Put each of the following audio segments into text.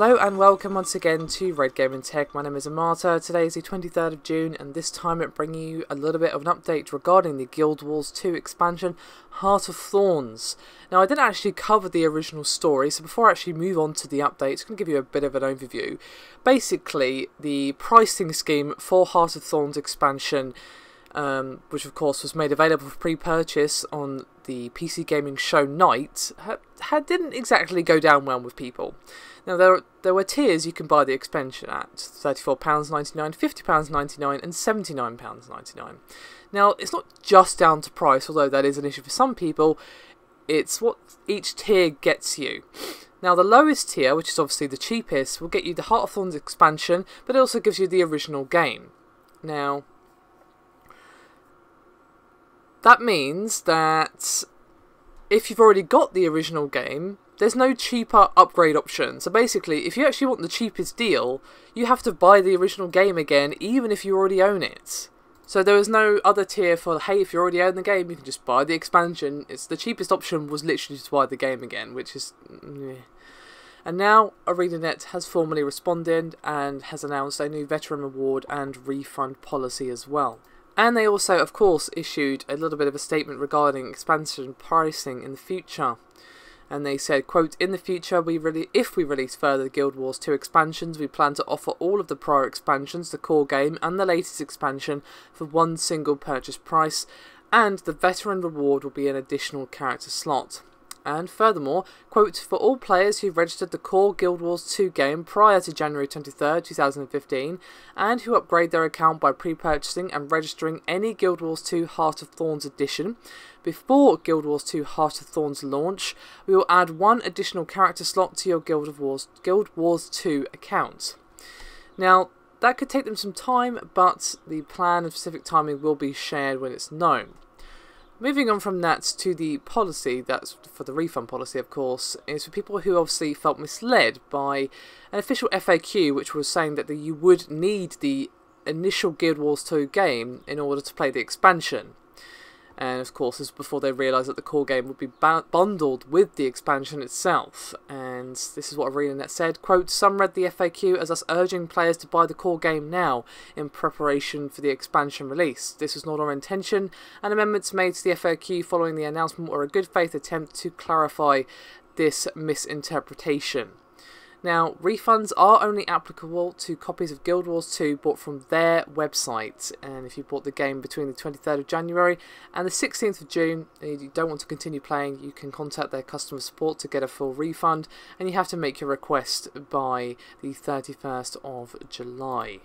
Hello and welcome once again to Red Gaming Tech. My name is Amata. Today is the 23rd of June and this time I'm bringing you a little bit of an update regarding the Guild Wars 2 expansion, Heart of Thorns. Now I didn't actually cover the original story, so before I actually move on to the update, I'm going to give you a bit of an overview. Basically, the pricing scheme for Heart of Thorns expansion, which of course was made available for pre-purchase on the PC Gaming Show night, didn't exactly go down well with people. Now there were tiers you can buy the expansion at: £34.99, £50.99 and £79.99. Now it's not just down to price, although that is an issue for some people. It's what each tier gets you. Now the lowest tier, which is obviously the cheapest, will get you the Heart of Thorns expansion, but it also gives you the original game. Now that means that if you've already got the original game, there's no cheaper upgrade option. So basically, if you actually want the cheapest deal, you have to buy the original game again, even if you already own it. So there was no other tier for, hey, if you already own the game, you can just buy the expansion. It's the cheapest option was literally to buy the game again, which is... And now, ArenaNet has formally responded and has announced a new veteran reward and refund policy as well. And they also, of course, issued a little bit of a statement regarding expansion pricing in the future. And they said, quote, "In the future, if we release further Guild Wars 2 expansions, we plan to offer all of the prior expansions, the core game, and the latest expansion for one single purchase price, and the veteran reward will be an additional character slot." And furthermore, quote, "For all players who registered the core Guild Wars 2 game prior to January 23rd, 2015, and who upgrade their account by pre-purchasing and registering any Guild Wars 2 Heart of Thorns edition before Guild Wars 2 Heart of Thorns launch, we will add one additional character slot to your Guild Wars 2 account." Now, that could take them some time, but the plan and specific timing will be shared when it's known. Moving on from that to the policy, that's for the refund policy of course, is for people who obviously felt misled by an official FAQ which was saying that you would need the initial Guild Wars 2 game in order to play the expansion. And of course this was before they realised that the core game would be bundled with the expansion itself. And this is what ArenaNet said, quote, "Some read the FAQ as us urging players to buy the core game now in preparation for the expansion release. This was not our intention, and amendments made to the FAQ following the announcement were a good faith attempt to clarify this misinterpretation." Now, refunds are only applicable to copies of Guild Wars 2 bought from their website, and if you bought the game between the 23rd of January and the 16th of June and you don't want to continue playing, you can contact their customer support to get a full refund, and you have to make your request by the 31st of July.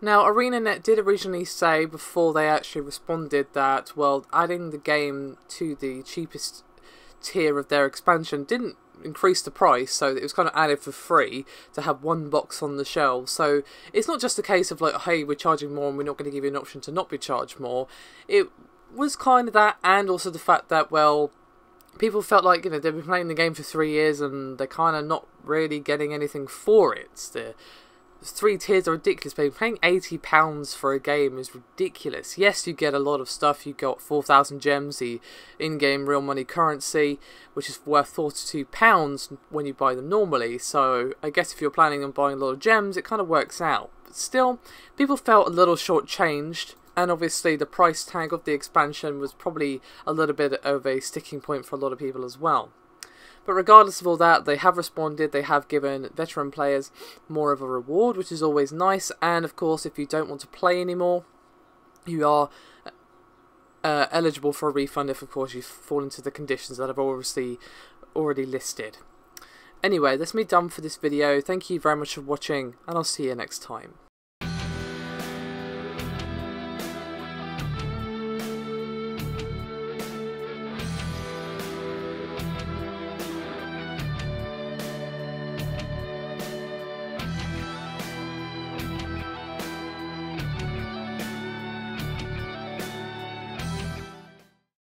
Now, ArenaNet did originally say, before they actually responded, that, well, adding the game to the cheapest tier of their expansion didn't increase the price, so it was kind of added for free to have one box on the shelves. So it's not just a case of like, hey, we're charging more and we're not going to give you an option to not be charged more. It was kind of that, and also the fact that, well, people felt like, you know, they've been playing the game for 3 years and they're kind of not really getting anything for it. The 3 tiers are ridiculous. Paying £80 for a game is ridiculous. Yes, you get a lot of stuff. You got 4,000 gems, the in-game real money currency, which is worth £42 when you buy them normally. So I guess if you're planning on buying a lot of gems, it kind of works out. But still, people felt a little shortchanged. And obviously the price tag of the expansion was probably a little bit of a sticking point for a lot of people as well. But regardless of all that, they have responded, they have given veteran players more of a reward, which is always nice. And of course, if you don't want to play anymore, you are eligible for a refund if, of course, you fall into the conditions that I've obviously already listed. Anyway, that's me done for this video. Thank you very much for watching, and I'll see you next time.